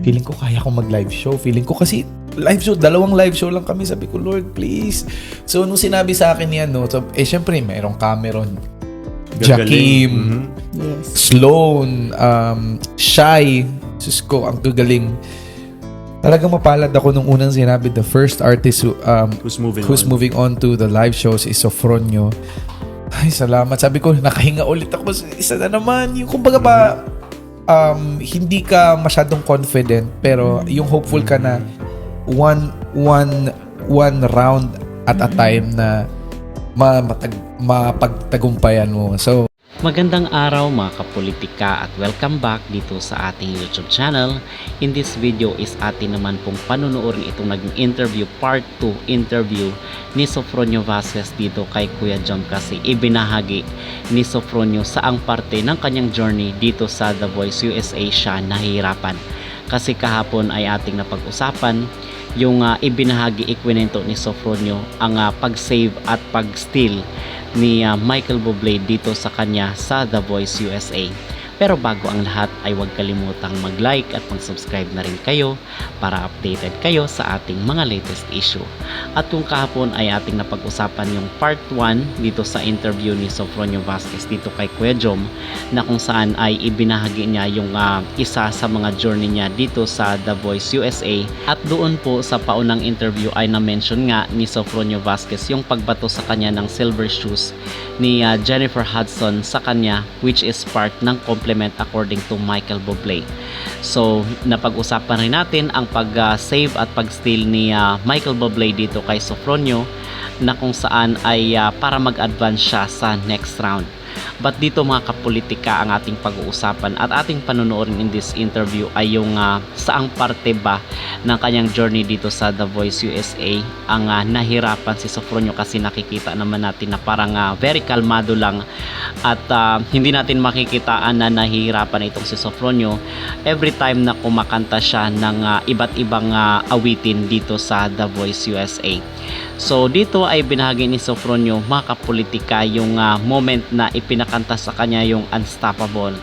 Feeling ko kaya kong mag-live show. Feeling ko kasi live show, dalawang live show lang kami. Sabi ko, Lord, please. So, nung sinabi sa akin yan, no, so, syempre, mayroong Cameron, Jakim, Sloan, Shy. Sus ko, ang gagaling. Talagang mapalad ako nung unang sinabi, the first artist who's moving on to the live shows is Sofronio. Ay, salamat. Sabi ko, nakahinga ulit ako. Isa na naman. Yung kumbaga pa, hindi ka masyadong confident, pero yung hopeful ka na one round at a time na mapagtagumpayan mo. So, magandang araw mga kapolitika at welcome back dito sa ating YouTube channel. In this video is atin naman pong panunuorin itong naging interview, part 2 interview ni Sofronio Vasquez dito kay Kuya Jom, kasi ibinahagi ni Sofronio saang parte ng kanyang journey dito sa The Voice USA siya nahihirapan. Kasi kahapon ay ating napag-usapan yung ibinahagi, ikwento ni Sofronio ang pag-save at pag-steal ni Michael Bublé dito sa kanya sa The Voice USA. Pero bago ang lahat ay huwag kalimutang mag-like at mag-subscribe na rin kayo para updated kayo sa ating mga latest issue. At kung kahapon ay ating napag-usapan yung part 1 dito sa interview ni Sofronio Vasquez dito kay Kuya Jom, na kung saan ay ibinahagi niya yung isa sa mga journey niya dito sa The Voice USA. At doon po sa paunang interview ay na-mention nga ni Sofronio Vasquez yung pagbato sa kanya ng silver shoes ni Jennifer Hudson sa kanya, which is part ng compliment according to Michael Bublé. So napag-usapan rin natin ang pag-save at pag-steal ni Michael Bublé dito kay Sofronio, na kung saan ay para mag-advance siya sa next round. But dito mga kapolitika, ang ating pag-uusapan at ating panunuorin in this interview ay yung saang parte ba ng kanyang journey dito sa The Voice USA ang nahirapan si Sofronio, kasi nakikita naman natin na parang very kalmado lang at hindi natin makikitaan na nahihirapan itong si Sofronio every time na kumakanta siya ng iba't ibang awitin dito sa The Voice USA. So dito ay binahagi ni Sofronio mga kapolitika yung moment na ipinakanta sa kanya yung Unstoppable.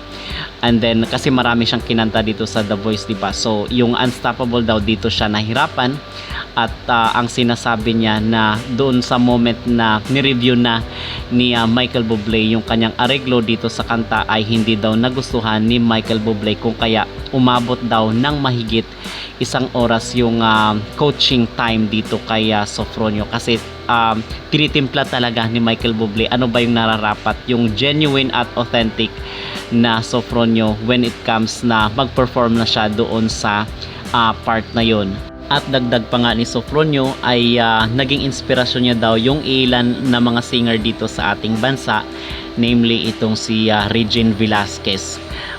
And then kasi marami siyang kinanta dito sa The Voice, diba? So yung Unstoppable daw dito siya nahirapan, at ang sinasabi niya na doon sa moment na ni-review na ni Michael Bublé yung kanyang areglo dito sa kanta ay hindi daw nagustuhan ni Michael Bublé, kung kaya umabot daw ng mahigit 1 oras yung coaching time dito kay Sofronio, kasi tinitimpla talaga ni Michael Bublé ano ba yung nararapat, yung genuine at authentic na Sofronio when it comes na mag-perform na siya doon sa part na yon. At dagdag pa nga ni Sofronio ay naging inspirasyon niya daw yung ilan na mga singer dito sa ating bansa, namely itong si Regine Velasquez.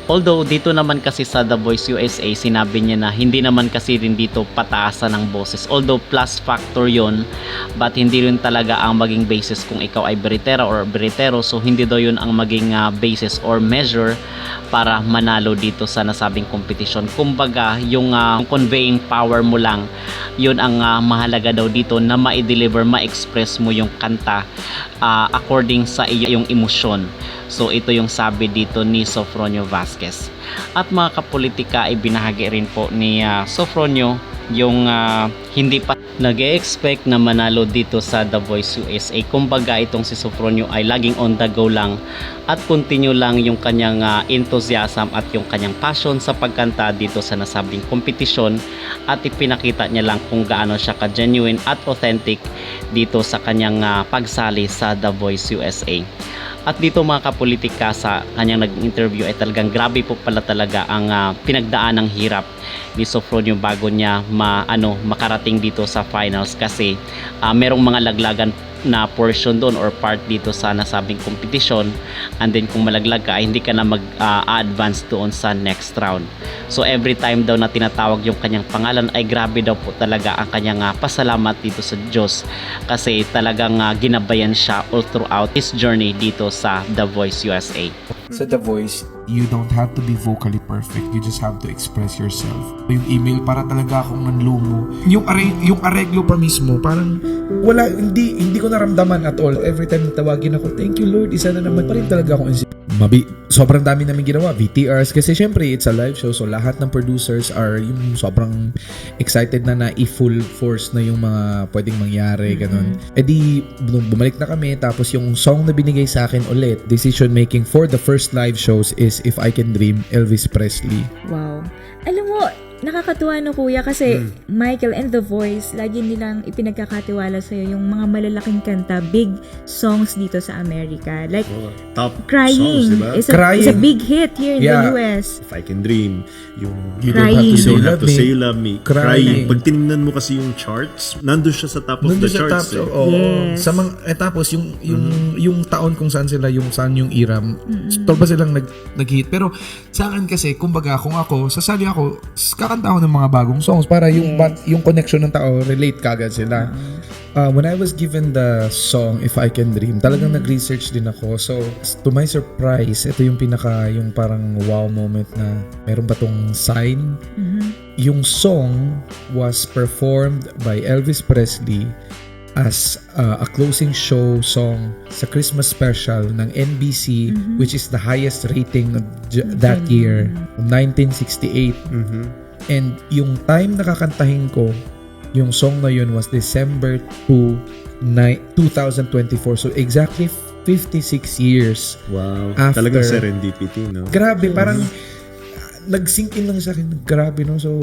Although dito naman kasi sa The Voice USA sinabi niya na hindi naman kasi rin dito pataasan ng boses, although plus factor yon, but hindi rin talaga ang maging basis kung ikaw ay beritera or beritero. So hindi daw yun ang maging basis or measure para manalo dito sa nasabing kompetisyon. Kumbaga yung conveying power mo lang, yun ang mahalaga daw dito, na ma-deliver, ma-express mo yung kanta according sa iyong emosyon. So ito yung sabi dito ni Sofronio Vasquez. At mga kapolitika ay binahagi rin po ni Sofronio yung hindi pa nag-expect na manalo dito sa The Voice USA. Kumbaga itong si Sofronio ay laging on the go lang at continue lang yung kanyang enthusiasm at yung kanyang passion sa pagkanta dito sa nasabing kompetisyon, at ipinakita niya lang kung gaano siya ka-genuine at authentic dito sa kanyang pagsali sa The Voice USA. At dito mga kapolitika, sa kanyang nag-interview ay talagang grabe po pala talaga ang pinagdaan ng hirap ni Sofronio bago niya makarating dito sa finals, kasi merong mga laglagan na portion doon or part dito sa nasabing kompetisyon, and then kung malaglag ka ay hindi ka na mag-advance doon sa next round. So every time daw na tinatawag yung kanyang pangalan ay grabe daw po talaga ang kanyang pasalamat dito sa Diyos, kasi talagang ginabayan siya all throughout his journey dito sa The Voice USA. sa The Voice, you don't have to be vocally perfect. You just have to express yourself. Yung email, para talaga akong nanlumo. Yung areglo pa mismo, parang hindi ko naramdaman at all. Every time tawagin ako, thank you Lord, isa na naman pa rin talaga akong sobrang dami namin ginawa, VTRs, kasi syempre it's a live show, so lahat ng producers are yung sobrang excited na i-full force na yung mga pwedeng mangyari, ganun. E di, bumalik na kami, tapos yung song na binigay sa akin ulit, decision making for the first live shows is If I Can Dream, Elvis Presley. Wow. Alam mo, nakakatuwa no kuya kasi Michael and The Voice, lagi nilang ipinagkakatiwala sa'yo yung mga malalaking kanta, big songs dito sa Amerika. Like, top Crying songs, diba? is a big hit here in the US. If I Can Dream, yung You Crying. Don't Have to You Say Don't Love Have to Me. Say Love Me. Crying. Pag tinignan mo kasi yung charts, nandun siya sa top of the charts. Yes. Sa tapos yung taon kung saan yung era, tol ba silang nag-hit. Pero sa akin kasi, kumbaga, kung ako, sasali ako, kakanta ako ng mga bagong songs para yung connection ng tao, relate kagad sila. When I was given the song If I Can Dream, talagang nag-research din ako. So, to my surprise, ito yung yung parang wow moment na meron ba tong sign? Yung song was performed by Elvis Presley as a closing show song sa Christmas special ng NBC, which is the highest rating that year, 1968. And yung time na kakantahin ko, yung song na yun was December 2, 2024. So exactly 56 years. Wow. After. Talagang serendipity, no? Grabe, parang nag-sink in lang sa akin. Grabe, no? So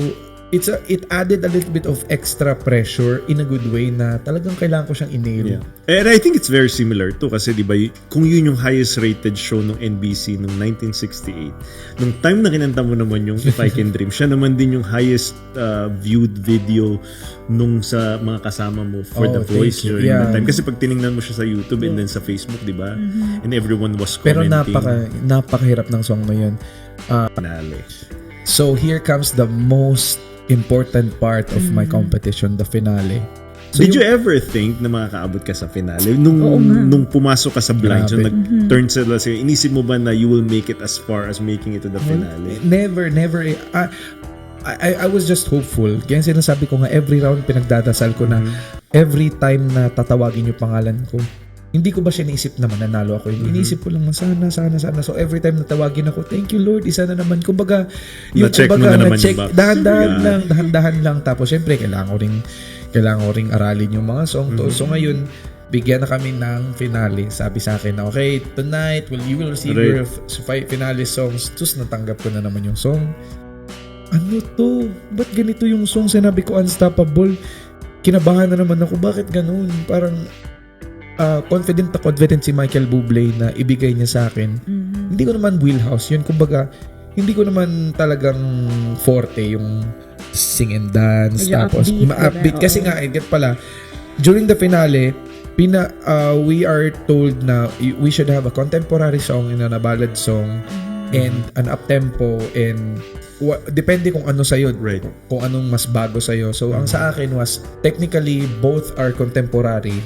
it added a little bit of extra pressure in a good way na talagang kailangan ko siyang i-nail. Yeah. And I think it's very similar to kasi di ba kung yun yung highest rated show ng NBC noong 1968, nung time na kinanta mo naman yung If I Can Dream, siya naman din yung highest viewed video nung sa mga kasama mo for The Voice during that time. Kasi pag tiningnan mo siya sa YouTube and then sa Facebook, di ba? And everyone was Pero commenting. napakahirap ng song na yun. Finale. So here comes the most important part of my competition, the finale. So Did you ever think na makakaabot ka sa finale? Nung pumasok ka sa blind, so nag-turn sila sa'yo, inisip mo ba na you will make it as far as making it to the finale? Never. I was just hopeful. Kaya sinasabi ko nga, every round pinagdadasal ko na every time na tatawagin yung pangalan ko, hindi ko ba siya naisip na mananalo ako. Iniisip ko lang, sana. So every time natawagin ako, thank you Lord, isa na naman. Kumbaga, Na-check mo na naman na-check, yung box. dahan-dahan lang. Tapos syempre, kailangan ko ring aralin yung mga song to. So ngayon, bigyan na kami ng finale. Sabi sa akin na, okay, tonight, you will receive your finale songs. Tapos natanggap ko na naman yung song. Ano to? Ba't ganito yung song? Sinabi ko, Unstoppable. Kinabahan na naman ako. Bakit ganun? Parang confident si Michael Bublé na ibigay niya sa akin. Hindi ko naman wheelhouse yun. Kumbaga, hindi ko naman talagang forte yung sing and dance. Medyo Tapos, upbeat. Kasi nga, get pala, during the finale, we are told na we should have a contemporary song and a ballad song and an up-tempo and depende kung ano sa'yo, kung anong mas bago sa'yo. So, ang sa akin was, technically, both are contemporary.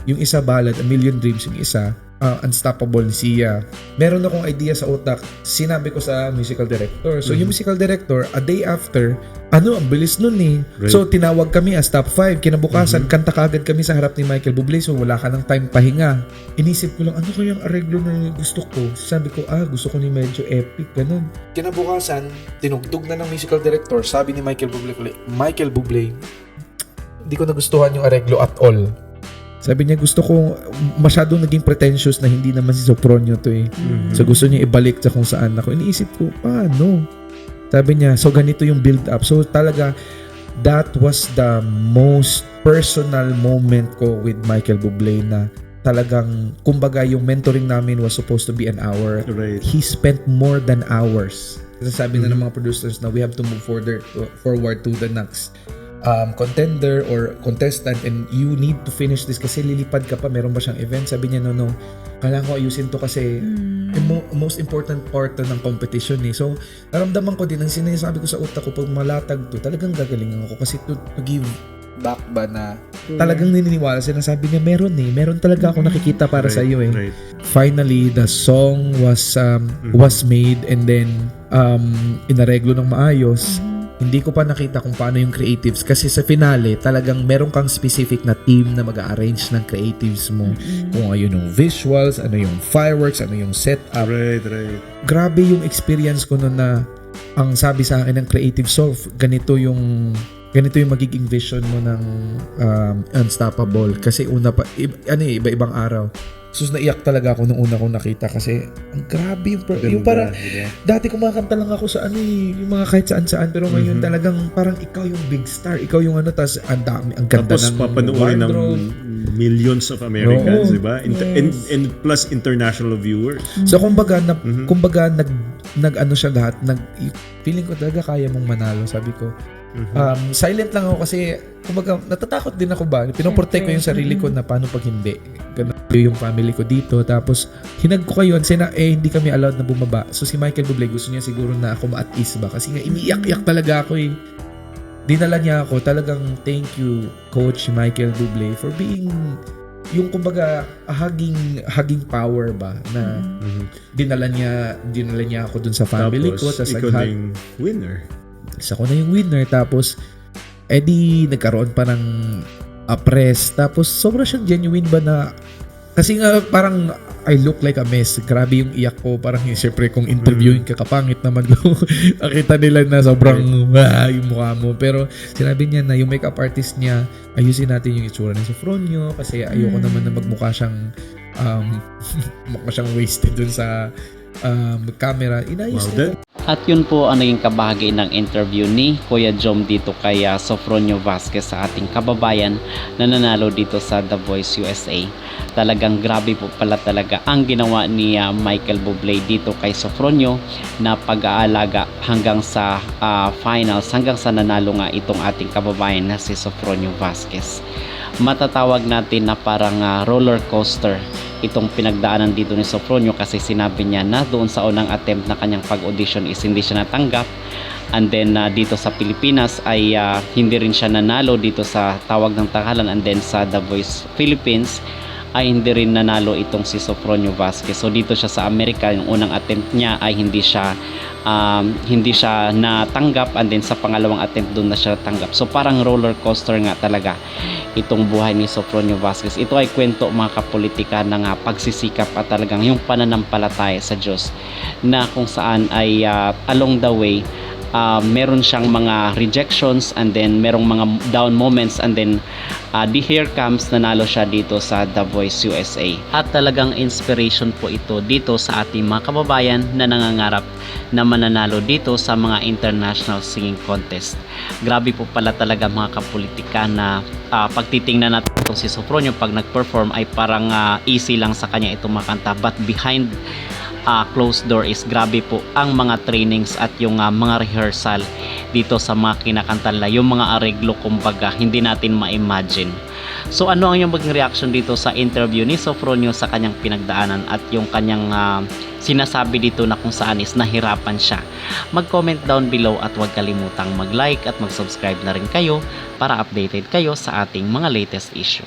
Yung isa ballad, A Million Dreams, yung isa Unstoppable ni Sia. Meron akong idea sa utak, sinabi ko sa musical director. So yung musical director, a day after, ang bilis nun eh. So tinawag kami as top 5. Kinabukasan, kanta kagad kami sa harap ni Michael Bublé. So wala ka ng time pahinga. Inisip ko lang, ano kayang areglo na gusto ko? Sabi ko, gusto ko ni medyo epic, ganun. Kinabukasan, tinugtog na ng musical director. Sabi ni Michael Bublé, hindi ko nagustuhan yung areglo at all. Sabi niya, gusto ko, masyadong naging pretentious na hindi naman si Sopronio to eh. So gusto niya ibalik sa kung saan ako. Iniisip ko, paano? Sabi niya, so ganito yung build up. So talaga, that was the most personal moment ko with Michael Bublé na talagang, kumbaga yung mentoring namin was supposed to be an hour. He spent more than hours. Kasi sabi na ng mga producers na we have to move forward to the next contender or contestant and you need to finish this kasi lilipad ka pa, meron ba siyang event? Sabi niya, no, kailangan ko ayusin to kasi most important part ng competition eh. So, naramdaman ko din, ang sinasabi ko sa utak ko, pag malatag to, talagang gagalingan ako kasi to give back ba na talagang nininiwala. Sinasabi niya, meron talaga ako nakikita para sa iyo eh. Finally, the song was made and then inareglo ng maayos. hindi ko pa nakita kung paano yung creatives kasi sa finale talagang meron kang specific na team na mag-arrange ng creatives mo. Kung ano yung visuals, ano yung fireworks, ano yung setup. Right. Grabe yung experience ko noon na ang sabi sa akin ng creative ganito yung magiging vision mo ng Unstoppable kasi iba-ibang araw. Sus, naiyak talaga ako nung una kong nakita kasi ang grabe yung parang diba? dati kumakanta lang ako sa yung mga kahit saan pero ngayon talagang parang ikaw yung big star, ikaw yung tas ang dami, ang ganda Tapos ng papanoorin ng wardrobe. millions of Americans, Oo. di ba? And plus international viewers. So kumbaga nag siya lahat, feeling ko talaga kaya mong manalo, sabi ko. Silent lang ako kasi kumbaga natatakot din ako ba, pinoprotect ko yung sarili ko na paano pag hindi. Ganun yung family ko dito, tapos hinag ko kayo hindi kami allowed na bumaba. So si Michael Bublé gusto niya siguro na ako ma-at ease ba kasi nga iniiyak-iyak talaga ako eh. Dinala niya ako, talagang thank you Coach Michael Bublé for being yung kumbaga hugging power ba na dinala niya ako dun sa family ko, tapos ikaw na yung winner. Ako na yung winner, tapos nagkaroon pa ng press, tapos sobra siyang genuine ba na kasi nga parang I look like a mess. Grabe yung iyak ko, parang siyempre kung interviewin ka kapangit naman nakita nila na sobrang yung mukha mo, pero sinabi niya na yung makeup artist niya, ayusin natin yung itsura ni Sofronio kasi ayoko naman na magmukha siyang wasted dun sa camera. Inayos niya. At yun po ang naging kabahagi ng interview ni Kuya Jom dito kay Sofronio Vasquez sa ating kababayan na nanalo dito sa The Voice USA. Talagang grabe po pala talaga ang ginawa ni Michael Bublé dito kay Sofronio na pag-aalaga hanggang sa finals, hanggang sa nanalo nga itong ating kababayan na si Sofronio Vasquez. Matatawag natin na parang roller coaster itong pinagdaanan dito ni Sofronio kasi sinabi niya na doon sa unang attempt na kanyang pag-audition is hindi siya natanggap, and then dito sa Pilipinas ay hindi rin siya nanalo dito sa tawag ng tanghalan, and then sa The Voice Philippines ay hindi rin nanalo itong si Sofronio Vasquez. So dito siya sa Amerika, yung unang attempt niya ay hindi siya natanggap, and then sa pangalawang attempt doon na siya tanggap. So parang roller coaster nga talaga itong buhay ni Sofronio Vasquez. Ito ay kwento mga kapolitika ng pagsisikap at talagang yung pananampalataya sa Diyos na kung saan ay along the way meron siyang mga rejections, and then merong mga down moments, and then here comes nanalo siya dito sa The Voice USA. At talagang inspiration po ito dito sa ating mga kababayan na nangangarap na mananalo dito sa mga international singing contest. Grabe po pala talaga mga kapolitika na pagtitingnan natin itong si Sofronio pag nag-perform ay parang easy lang sa kanya itong makanta, but behind closed door is grabe po ang mga trainings at yung mga rehearsal dito sa mga kinakanta nila, yung mga areglo kumbaga hindi natin ma-imagine. So ano ang yung maging reaction dito sa interview ni Sofronio sa kanyang pinagdaanan at yung kanyang sinasabi dito na kung saan is nahirapan siya? Mag-comment down below at huwag kalimutang mag-like at mag-subscribe na rin kayo para updated kayo sa ating mga latest issue.